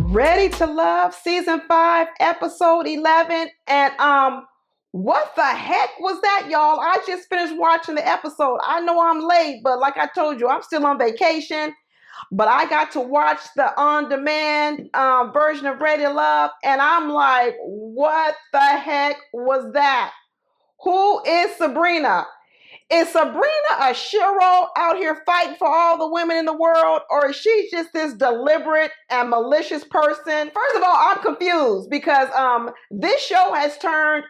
Ready to Love season 5 episode 11. And what the heck was that, y'all? I just finished watching the episode. I know I'm late, but like I told you, I'm still on vacation. But I got to watch the on-demand version of Ready to Love, and I'm like, what the heck was that? Who is Sabrina? Is Sabrina a Shero out here fighting for all the women in the world, or is she just this deliberate and malicious person? First of all, I'm confused because this show has turned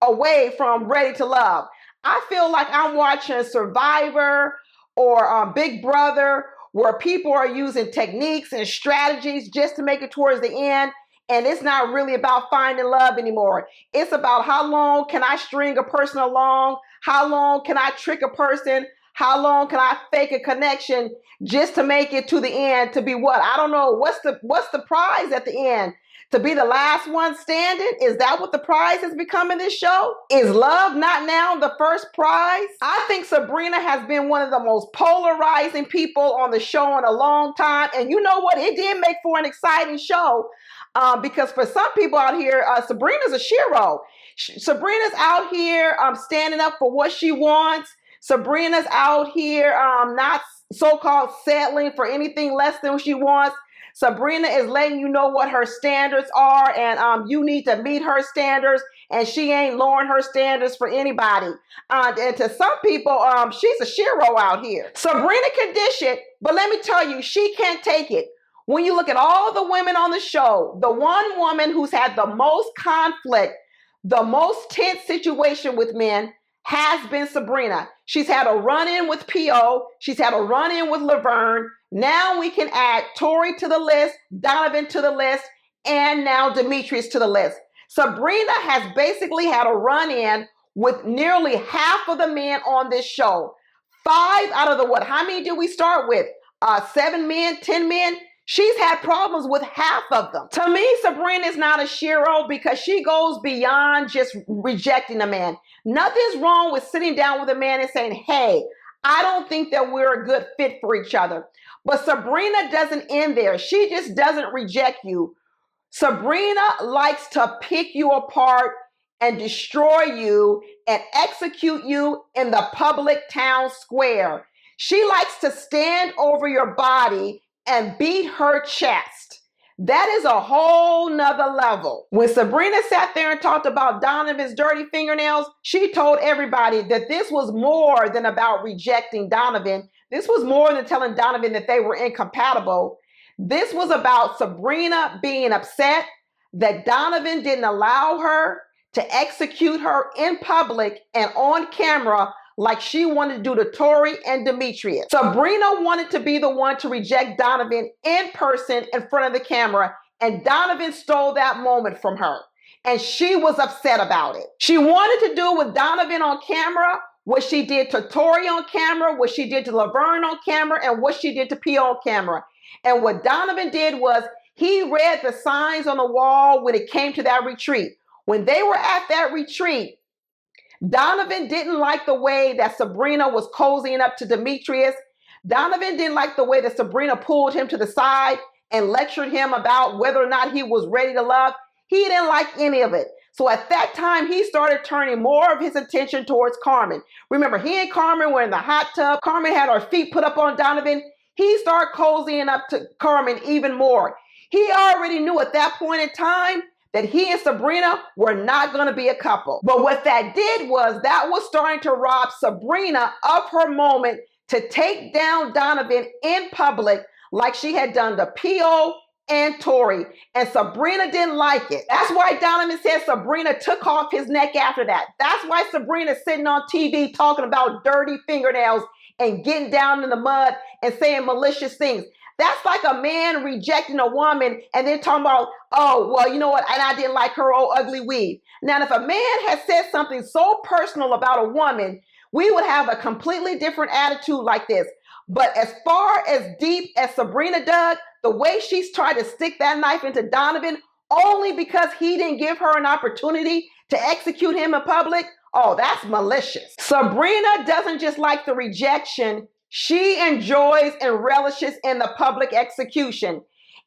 away from Ready to Love. I feel like I'm watching Survivor or Big Brother, where people are using techniques and strategies just to make it towards the end. And it's not really about finding love anymore. It's about how long can I string a person along? How long can I trick a person? How long can I fake a connection just to make it to the end? To be what? I don't know. What's the prize at the end? To be the last one standing? Is that what the prize has become in this show? Is love not now the first prize? I think Sabrina has been one of the most polarizing people on the show in a long time. And you know what? It did make for an exciting show. Because for some people out here, Sabrina's a Shero. Sabrina's out here standing up for what she wants. Sabrina's out here not so-called settling for anything less than what she wants. Sabrina is letting you know what her standards are, and you need to meet her standards, and she ain't lowering her standards for anybody. And to some people, she's a Shero out here. Sabrina can dish it, but let me tell you, she can't take it. When you look at all the women on the show, the one woman who's had the most conflict, the most tense situation with men has been Sabrina. She's had a run-in with P.O. She's had a run-in with Laverne. Now we can add Tori to the list, Donovan to the list, and now Demetrius to the list. Sabrina has basically had a run-in with nearly half of the men on this show. 5 out of the what? How many did we start with? 7 men, 10 men? She's had problems with half of them. To me, Sabrina is not a Shero because she goes beyond just rejecting a man. Nothing's wrong with sitting down with a man and saying, hey, I don't think that we're a good fit for each other. But Sabrina doesn't end there. She just doesn't reject you. Sabrina likes to pick you apart and destroy you and execute you in the public town square. She likes to stand over your body and beat her chest. That is a whole nother level. When Sabrina sat there and talked about Donovan's dirty fingernails, she told everybody that this was more than about rejecting Donovan. This was more than telling Donovan that they were incompatible. This was about Sabrina being upset that Donovan didn't allow her to execute her in public and on camera like she wanted to do to Tori and Demetrius. Sabrina wanted to be the one to reject Donovan in person in front of the camera, and Donovan stole that moment from her, and she was upset about it. She wanted to do with Donovan on camera what she did to Tori on camera, what she did to Laverne on camera, and what she did to P on camera. And what Donovan did was he read the signs on the wall when it came to that retreat. When they were at that retreat, Donovan didn't like the way that Sabrina was cozying up to Demetrius. Donovan didn't like the way that Sabrina pulled him to the side and lectured him about whether or not he was ready to love. He didn't like any of it. So at that time, he started turning more of his attention towards Carmen. Remember, he and Carmen were in the hot tub. Carmen had her feet put up on Donovan. He started cozying up to Carmen even more. He already knew at that point in time that he and Sabrina were not going to be a couple. But what that did was that was starting to rob Sabrina of her moment to take down Donovan in public like she had done to P.O. and Tori. And Sabrina didn't like it. That's why Donovan said Sabrina took off his neck after that. That's why Sabrina's sitting on TV talking about dirty fingernails and getting down in the mud and saying malicious things. That's like a man rejecting a woman and then talking about, oh, well, you know what? And I didn't like her old ugly weave. Now, if a man had said something so personal about a woman, we would have a completely different attitude like this. But as far as deep as Sabrina dug, the way she's tried to stick that knife into Donovan, only because he didn't give her an opportunity to execute him in public, oh, that's malicious. Sabrina doesn't just like the rejection. She enjoys and relishes in the public execution.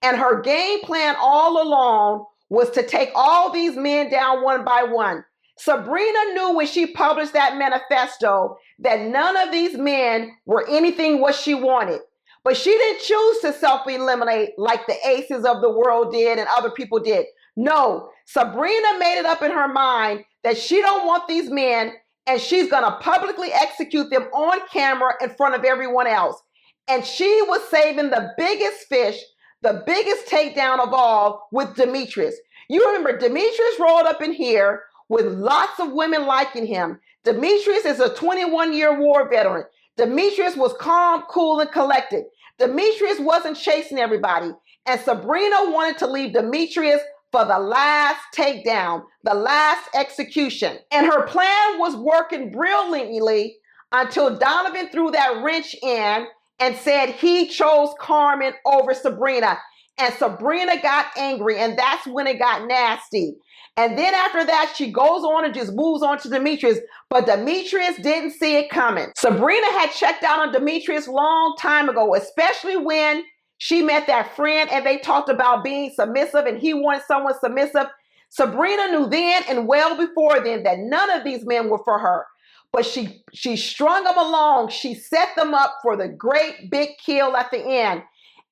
And her game plan all along was to take all these men down one by one. Sabrina knew when she published that manifesto that none of these men were anything what she wanted. But she didn't choose to self-eliminate like the aces of the world did and other people did. No, Sabrina made it up in her mind that she don't want these men, and she's going to publicly execute them on camera in front of everyone else. And she was saving the biggest fish, the biggest takedown of all, with Demetrius. You remember, Demetrius rolled up in here with lots of women liking him. Demetrius is a 21-year war veteran. Demetrius was calm, cool, and collected. Demetrius wasn't chasing everybody. And Sabrina wanted to leave Demetrius for the last takedown, the last execution. And her plan was working brilliantly until Donovan threw that wrench in and said he chose Carmen over Sabrina. And Sabrina got angry, and that's when it got nasty. And then after that, she goes on and just moves on to Demetrius. But Demetrius didn't see it coming. Sabrina had checked out on Demetrius long time ago, especially when she met that friend and they talked about being submissive and he wanted someone submissive. Sabrina knew then and well before then that none of these men were for her. But she strung them along. She set them up for the great big kill at the end.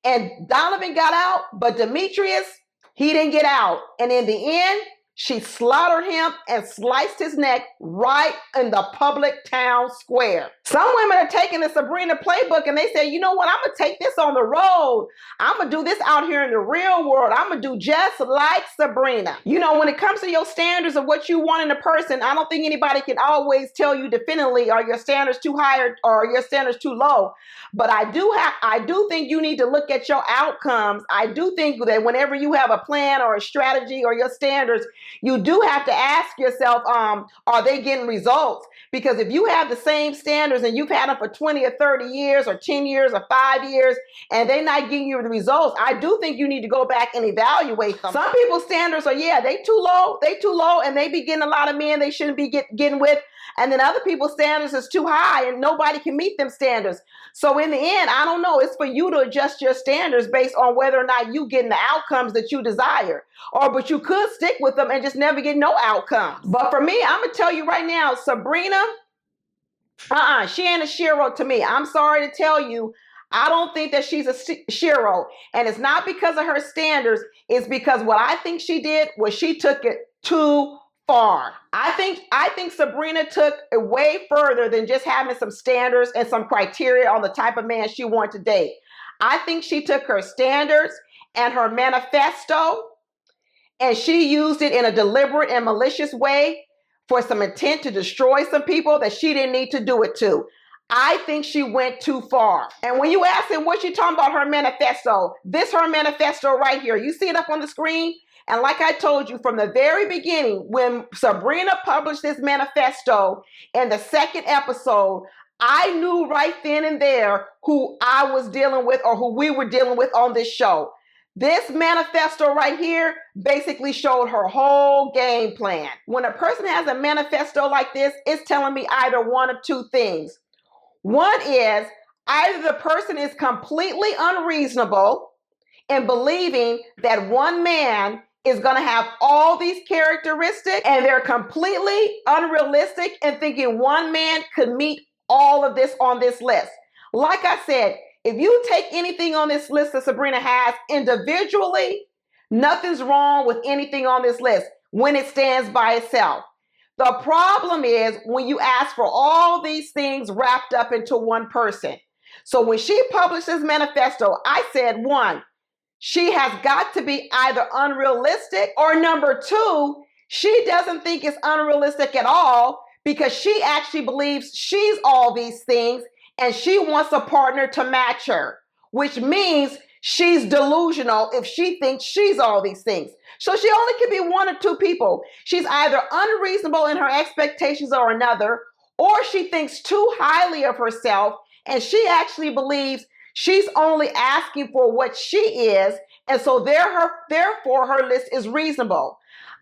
And Donovan got out, but Demetrius, he didn't get out. And in the end, she slaughtered him and sliced his neck right in the public town square. Some women are taking the Sabrina playbook and they say, you know what, I'm going to take this on the road. I'm going to do this out here in the real world. I'm going to do just like Sabrina. You know, when it comes to your standards of what you want in a person, I don't think anybody can always tell you definitively, are your standards too high or are your standards too low? But I do think you need to look at your outcomes. I do think that whenever you have a plan or a strategy or your standards, you do have to ask yourself, are they getting results? Because if you have the same standards and you've had them for 20 or 30 years or 10 years or 5 years and they're not giving you the results, I do think you need to go back and evaluate them. Some people's standards are, they too low and they be getting a lot of men they shouldn't be getting with. And then other people's standards is too high and nobody can meet them standards. So in the end, I don't know. It's for you to adjust your standards based on whether or not you getting the outcomes that you desire. But you could stick with them and just never get no outcomes. But for me, I'm going to tell you right now, Sabrina, she ain't a Shero to me. I'm sorry to tell you. I don't think that she's a Shero. And it's not because of her standards. It's because what I think she did was she took it too far. I think Sabrina took it way further than just having some standards and some criteria on the type of man she wanted to date. I think she took her standards and her manifesto and she used it in a deliberate and malicious way for some intent to destroy some people that she didn't need to do it to. I think she went too far. And when you ask him what she talking about her manifesto, this her manifesto right here. You see it up on the screen? And like I told you from the very beginning, when Sabrina published this manifesto in the second episode, I knew right then and there who I was dealing with or who we were dealing with on this show. This manifesto right here basically showed her whole game plan. When a person has a manifesto like this, it's telling me either one of two things. One is either the person is completely unreasonable in believing that one man is going to have all these characteristics and they're completely unrealistic in thinking one man could meet all of this on this list. Like I said, if you take anything on this list that Sabrina has individually, nothing's wrong with anything on this list when it stands by itself. The problem is when you ask for all these things wrapped up into one person. So when she published this manifesto, I said, one, she has got to be either unrealistic or number two, she doesn't think it's unrealistic at all because she actually believes she's all these things and she wants a partner to match her, which means she's delusional if she thinks she's all these things. So she only can be one or two people. She's either unreasonable in her expectations or another, or she thinks too highly of herself and she actually believes she's only asking for what she is, and so therefore her list is reasonable.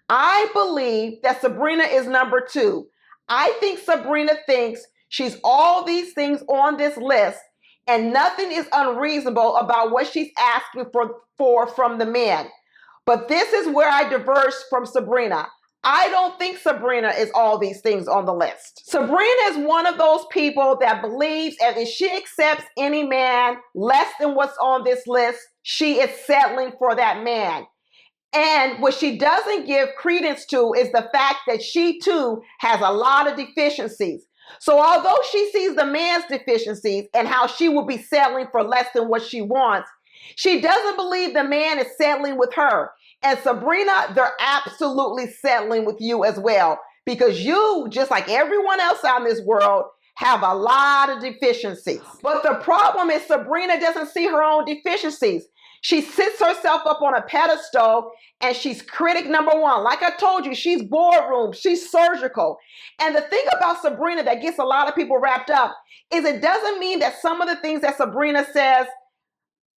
I believe that Sabrina is number two. I think Sabrina thinks she's all these things on this list, and nothing is unreasonable about what she's asking for from the man. But this is where I diverge from Sabrina. I don't think Sabrina is all these things on the list. Sabrina is one of those people that believes that if she accepts any man less than what's on this list, she is settling for that man. And what she doesn't give credence to is the fact that she too has a lot of deficiencies. So although she sees the man's deficiencies and how she will be settling for less than what she wants, she doesn't believe the man is settling with her. And Sabrina, they're absolutely settling with you as well, because you, just like everyone else out in this world, have a lot of deficiencies. But the problem is Sabrina doesn't see her own deficiencies. She sits herself up on a pedestal and she's critic number one. Like I told you, she's boardroom, she's surgical. And the thing about Sabrina that gets a lot of people wrapped up is it doesn't mean that some of the things that Sabrina says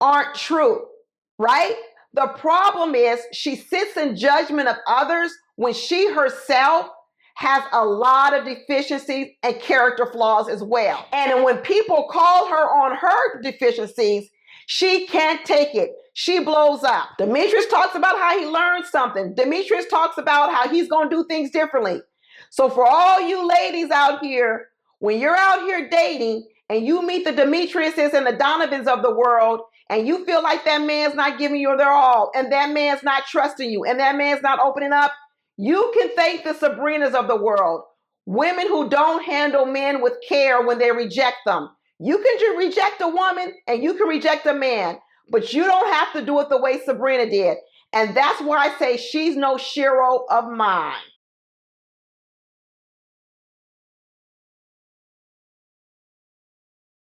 aren't true, right? The problem is she sits in judgment of others when she herself has a lot of deficiencies and character flaws as well. And when people call her on her deficiencies, she can't take it. She blows up. Demetrius talks about how he learned something. Demetrius talks about how he's going to do things differently. So for all you ladies out here, when you're out here dating and you meet the Demetriuses and the Donovans of the world, and you feel like that man's not giving you their all, and that man's not trusting you, and that man's not opening up, you can thank the Sabrinas of the world. Women who don't handle men with care when they reject them. You can reject a woman and you can reject a man, but you don't have to do it the way Sabrina did. And that's why I say she's no Shero of mine.